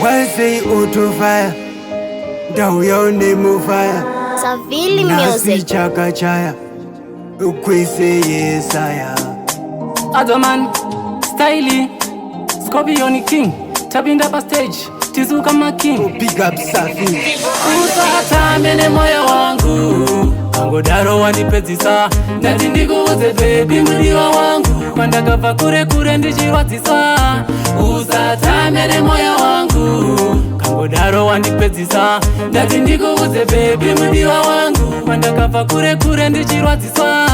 Say auto fire, down your name of fire. Savili music. Chaka chaya, ukwese yesaya. Adoman, Styly, Scorpion King, tabinda pa stage, tizuka making. Pick up Safi. Usata mene moyo wangu, angodaro wanipezisa. Ndati ndikuuze baby mudiwa wangu, mandakava kure kure ndichirwadzisa. Usata mene moyo wangu, kangodaro wanipezisa. Ndati ndikuuze baby mudiwa wangu, mandakava kure kure ndichirwadzisa.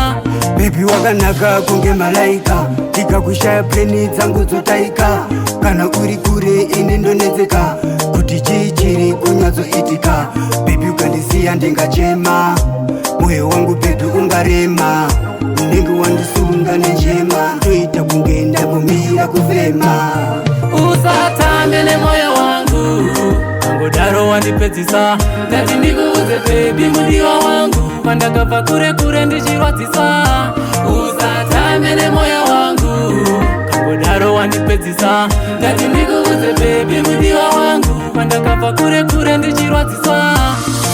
Baby wakanaka kunge malaika, ndikakushaya pleni dzangu dzotaika. Kana uri kure ine ndonetseka, kuti chichiri kunyatsoitika. Baby ukandisiya ndingachema, moyo wangu baby ungarema. Unenge wandisunga nenjema, ndoita kunge ndavumira kufema. Usata mene moyo wangu, kangodaro wandipedzisa. Ndati ndikuuze baby mudiwa wangu, mandakabva kure kure ndichirwadzisa. Usata mene moyo wangu, kangodaro wandipedzisa. Ndati ndikuuze baby mudiwa wangu, mandakabva kure kure ndichirwadzisa.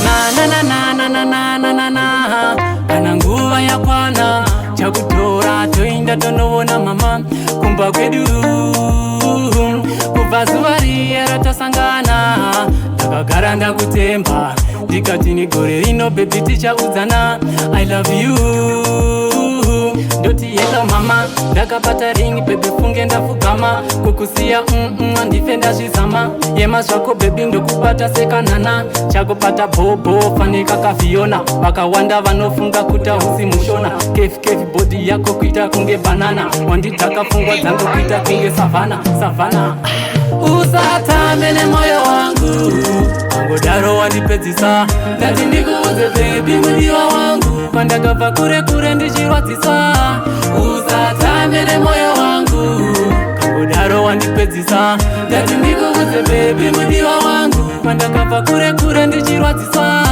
Na na na na na na na na na, kana nguva yakwana chakutora toinda tonoona mama kumba kwedu. Kubva zuva riye ratasangana, ndakagara ndakutemba, ndikati ni gore rino baby tichaudzana. I love you, ndoti yelo mama, ndakapata ring baby funge ndafugama. Kukusiya ndife ndazvizama, yema zvako baby ndokubata sekanana. Chakupata bobo fanika kafiona, vakawanda vanofunga kuti hausi mushona. Kefi kefi body yako kuita kunge banana, wandidhaka pfungwa dzangu kuita kunge savana savana. Usata mene moyo wangu, kangodaro wandipedzisa. Ndati ndikuuze baby mudiwa wangu, pandakabva kure kure ndichirwadzisa. Usata mene moyo wangu, kangodaro wandipedzisa. Ndati ndikuuze baby mudiwa wangu, pandakabva kure kure ndichirwadzisa.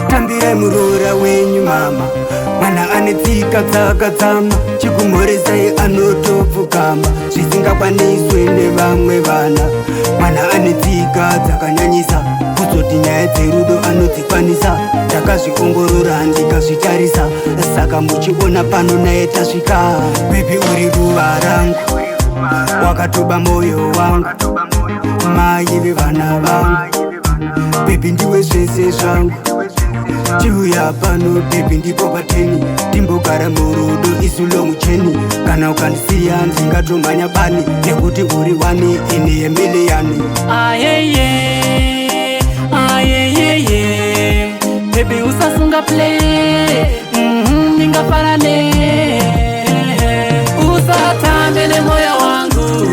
Tambire murora wenyu mama, mwana anetsika dzakadzama. Chikumhoresai anotopfukama, zvisingakwaniswe nevamwe vana. Mwana anetsika dzakanyanyisa, kuzoti nyaya dzerudo anodzikwanisa. Ndakazviongorora ndikazvitarisa, saka muchiona pano naye tasvika. Baby uri ruva rangu, wakatoba moyo wangu, mai vevana vangu. Baby ndiwe zvese zvangu, chiuya pano baby ndipo pateni. Timbogara murudo isu lomucheni, kana ukandisiya ndingatomhanya bani. Nekuti uri wani ine yemiliyani. Ayeye, ayeyeye, baby usasunga play, ningafarane. Usata mene moyo wangu,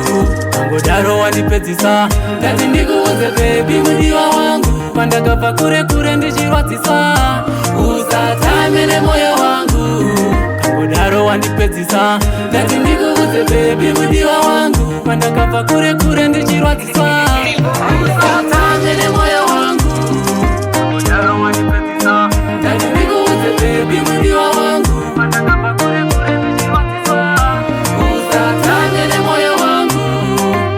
kangodaro wandipedzisa. Ndati ndikuuze baby mudiwa wangu, pandakabva kure kure ndichirwadzisa. Usata mene moyo wangu, kangodaro wandipedzisa. Ndati ndikuuze baby mudiwa wangu, pandakabva kure kure ndichirwadzisa. Usata mene moyo wangu, kangodaro wandipedzisa. Ndati ndikuuze baby mudiwa wangu, pandakabva kure kure ndichirwadzisa. Usata mene moyo wangu,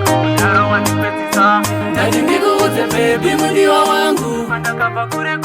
kangodaro wandipedzisa. Ndati ndikuuze baby mudiwa wangu, pandakabva kure